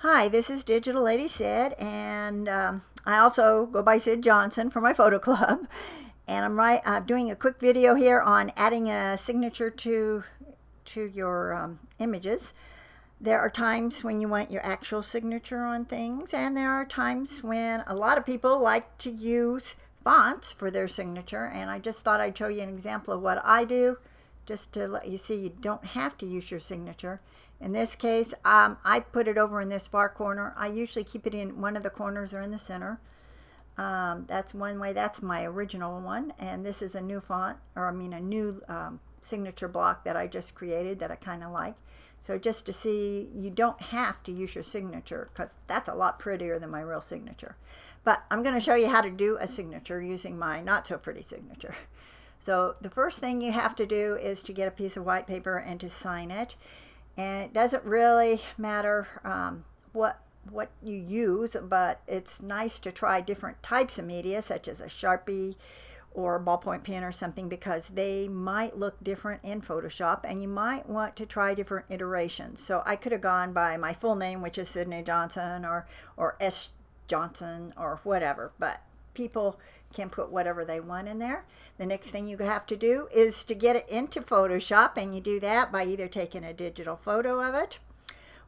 Hi, this is Digital Lady Sid, and I also go by Sid Johnson for my photo club. And I'm doing a quick video here on adding a signature to your images. There are times when you want your actual signature on things, and there are times when a lot of people like to use fonts for their signature. And I just thought I'd show you an example of what I do, just to let you see you don't have to use your signature. In this case, I put it over in this far corner. I usually keep it in one of the corners or in the center. That's one way. That's my original one. And this is a new font, or I mean a new signature block that I just created that I kind of like. So just to see, you don't have to use your signature because that's a lot prettier than my real signature. But I'm going to show you how to do a signature using my not so pretty signature. So the first thing you have to do is to get a piece of white paper and to sign it. And it doesn't really matter what you use, but it's nice to try different types of media, such as a Sharpie or a ballpoint pen or something, because they might look different in Photoshop, and you might want to try different iterations. So I could have gone by my full name, which is Sydney Johnson, or S. Johnson, or whatever, but people can put whatever they want in there. The next thing you have to do is to get it into Photoshop, and you do that by either taking a digital photo of it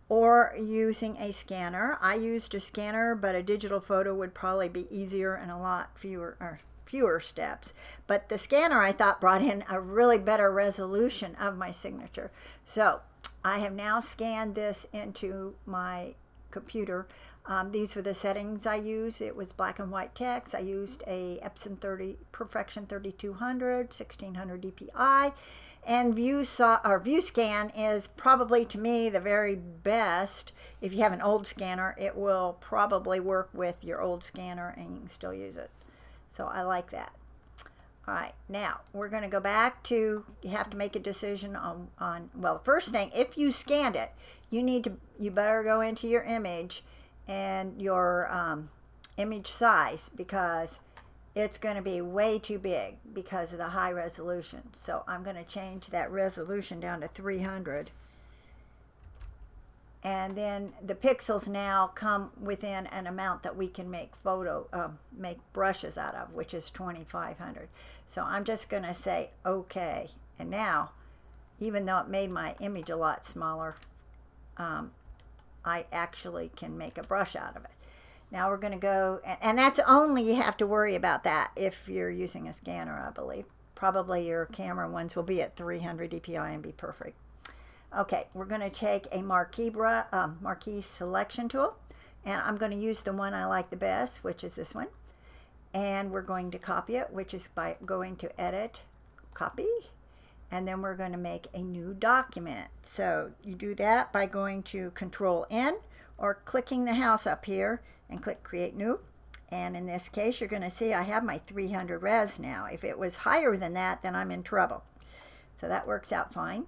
or using a scanner. I used a scanner, but a digital photo would probably be easier and a lot fewer steps. But the scanner, I thought, brought in a really better resolution of my signature. So I have now scanned this into my computer. These were the settings I used. It was black and white text. I used a Epson Perfection 3200, 1600 DPI, and ViewScan is probably, to me, the very best. If you have an old scanner, it will probably work with your old scanner and you can still use it. So I like that. All right, now we're going to go back to, you have to make a decision on well, first thing, if you scanned it, you better go into your image and your image size, because it's going to be way too big because of the high resolution. So I'm going to change that resolution down to 300. And then the pixels now come within an amount that we can make brushes out of, which is 2500. So I'm just going to say okay. And now, even though it made my image a lot smaller, I actually can make a brush out of it. Now we're going to go, and that's only, you have to worry about that if you're using a scanner, I believe. Probably your camera ones will be at 300 DPI and be perfect. Okay, we're going to take a marquee selection tool, and I'm going to use the one I like the best, which is this one. And we're going to copy it, which is by going to Edit, Copy, and then we're going to make a new document. So you do that by going to Control N or clicking the house up here and click Create New. And in this case, you're going to see I have my 300 res now. If it was higher than that, then I'm in trouble. So that works out fine.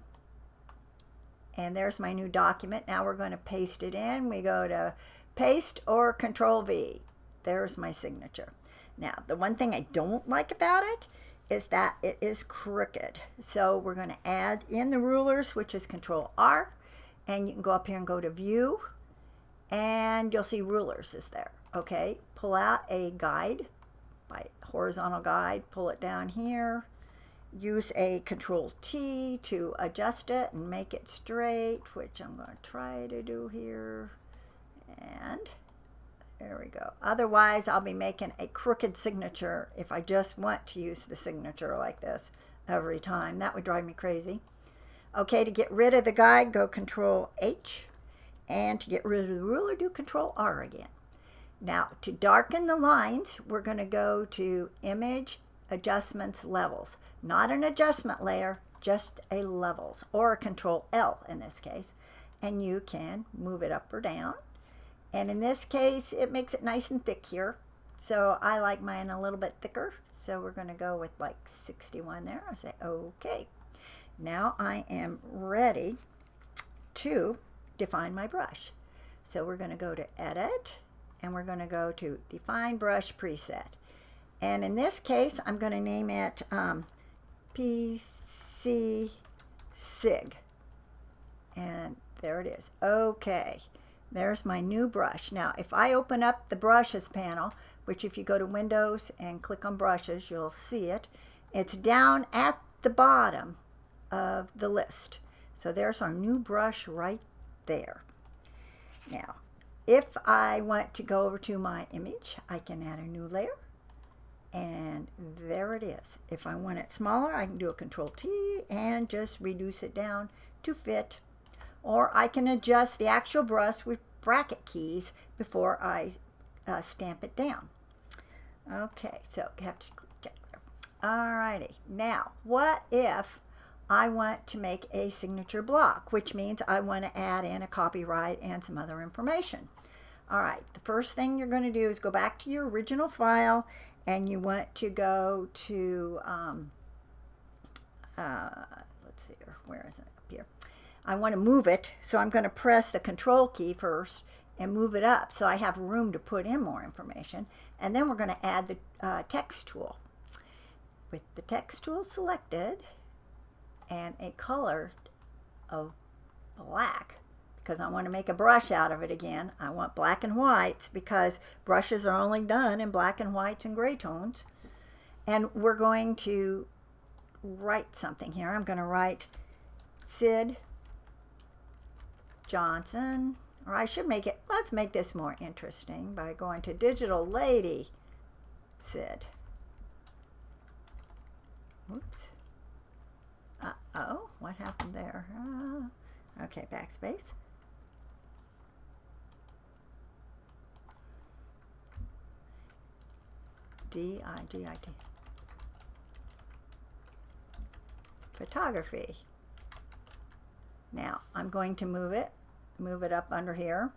And there's my new document. Now we're going to paste it in. We go to Paste or Control V. There's my signature. Now, the one thing I don't like about it is that it is crooked. So we're going to add in the rulers, which is Control R, and you can go up here and go to View, and you'll see rulers is there. Okay, pull out a guide, by horizontal guide, pull it down here, use a Control T to adjust it and make it straight, which I'm going to try to do here, and there we go. Otherwise, I'll be making a crooked signature if I just want to use the signature like this every time. That would drive me crazy. Okay, to get rid of the guide, go Control H. And to get rid of the ruler, do Control R again. Now, to darken the lines, we're going to go to Image, Adjustments, Levels. Not an adjustment layer, just a levels, or a Control L in this case. And you can move it up or down. And in this case, it makes it nice and thick here. So I like mine a little bit thicker. So we're going to go with like 61 there. I say, okay. Now I am ready to define my brush. So we're going to go to Edit, and we're going to go to Define Brush Preset. And in this case, I'm going to name it PC Sig. And there it is. Okay. There's my new brush. Now, if I open up the brushes panel, which if you go to Windows and click on brushes, you'll see it. It's down at the bottom of the list. So there's our new brush right there. Now, if I want to go over to my image, I can add a new layer. And there it is. If I want it smaller, I can do a Control T and just reduce it down to fit. Or I can adjust the actual brush with bracket keys before I stamp it down. Okay, so you have to check there. Alrighty, now what if I want to make a signature block, which means I want to add in a copyright and some other information. Alright, the first thing you're going to do is go back to your original file, and you want to go to, let's see, where is it? Up here. I want to move it, so I'm going to press the Control key first and move it up so I have room to put in more information. And then we're going to add the text tool. With the text tool selected and a color of black, because I want to make a brush out of it again. I want black and whites because brushes are only done in black and whites and gray tones. And we're going to write something here. I'm going to write Sid Johnson, or I should make it, let's make this more interesting by going to Digital Lady Sid. Oops. Uh-oh, what happened there? Okay, backspace. D-I-G-I-T. Photography. Now, I'm going to move it up under here.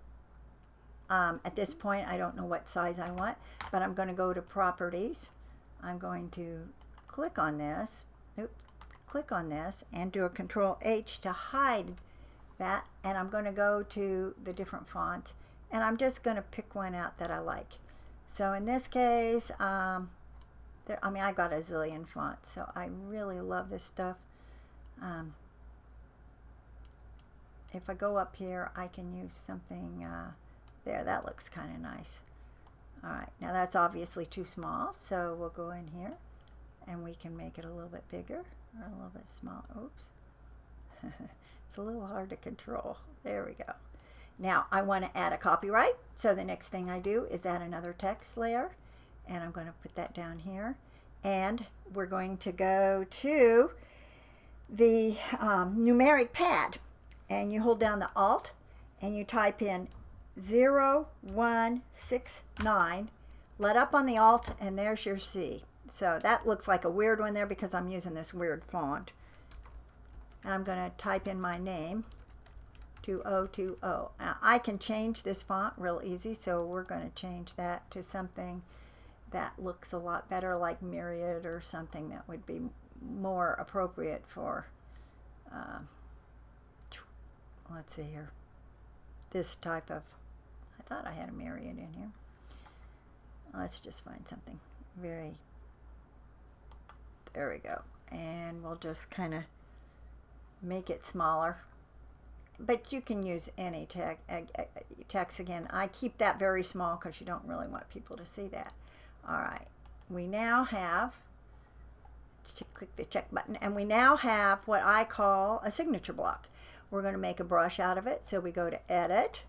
At this point, I don't know what size I want, but I'm going to go to Properties. I'm going to click on this. Oops, click on this and do a Control H to hide that. And I'm going to go to the different fonts, and I'm just going to pick one out that I like. So in this case, I mean, I got a zillion fonts, so I really love this stuff. If I go up here, I can use something there. That looks kind of nice. All right, now that's obviously too small, so we'll go in here and we can make it a little bit bigger or a little bit smaller. Oops. It's a little hard to control. There we go. Now I want to add a copyright, so the next thing I do is add another text layer, and I'm going to put that down here, and we're going to go to the numeric pad, and you hold down the Alt and you type in 0169, let up on the Alt, and there's your C. So that looks like a weird one there because I'm using this weird font. And I'm going to type in my name, 2020. Now, I can change this font real easy, so we're going to change that to something that looks a lot better, like Myriad or something that would be more appropriate for, let's see here, this type of, I thought I had a Myriad in here. Let's just find something very, there we go. And we'll just kind of make it smaller. But you can use any text again. I keep that very small because you don't really want people to see that. All right, we now have, click the check button, and we now have what I call a signature block. We're going to make a brush out of it, so we go to Edit,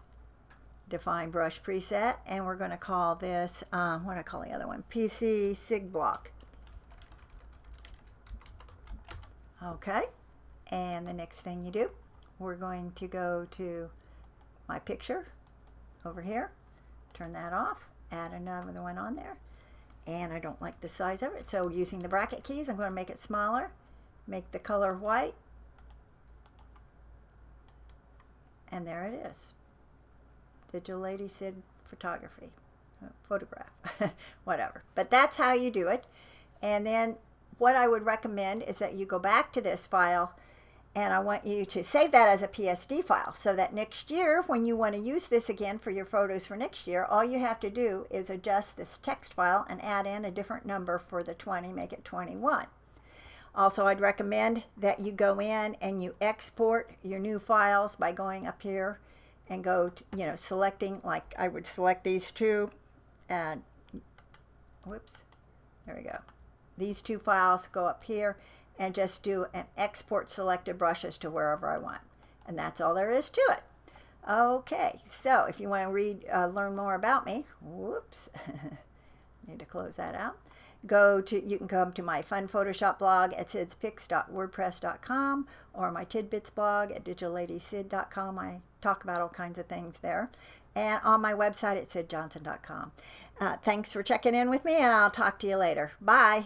Define Brush Preset, and we're going to call this, what do I call the other one? PC Sig Block. Okay, and the next thing you do, we're going to go to my picture over here, turn that off, add another one on there, and I don't like the size of it, so using the bracket keys, I'm going to make it smaller, make the color white, and there it is. Digital Lady Sid Photography, photograph, whatever. But that's how you do it. And then what I would recommend is that you go back to this file, and I want you to save that as a PSD file so that next year when you want to use this again for your photos for next year, all you have to do is adjust this text file and add in a different number for the 20, make it 21. Also, I'd recommend that you go in and you export your new files by going up here and go to, selecting, like I would select these two, and whoops, there we go. These two files, go up here and just do an export selected brushes to wherever I want. And that's all there is to it. Okay, so if you want to learn more about me, whoops, need to close that out. You can come to my fun Photoshop blog at sidspics.wordpress.com or my tidbits blog at digitalladysid.com. I talk about all kinds of things there. And on my website at sidjohnson.com. Thanks for checking in with me, and I'll talk to you later. Bye.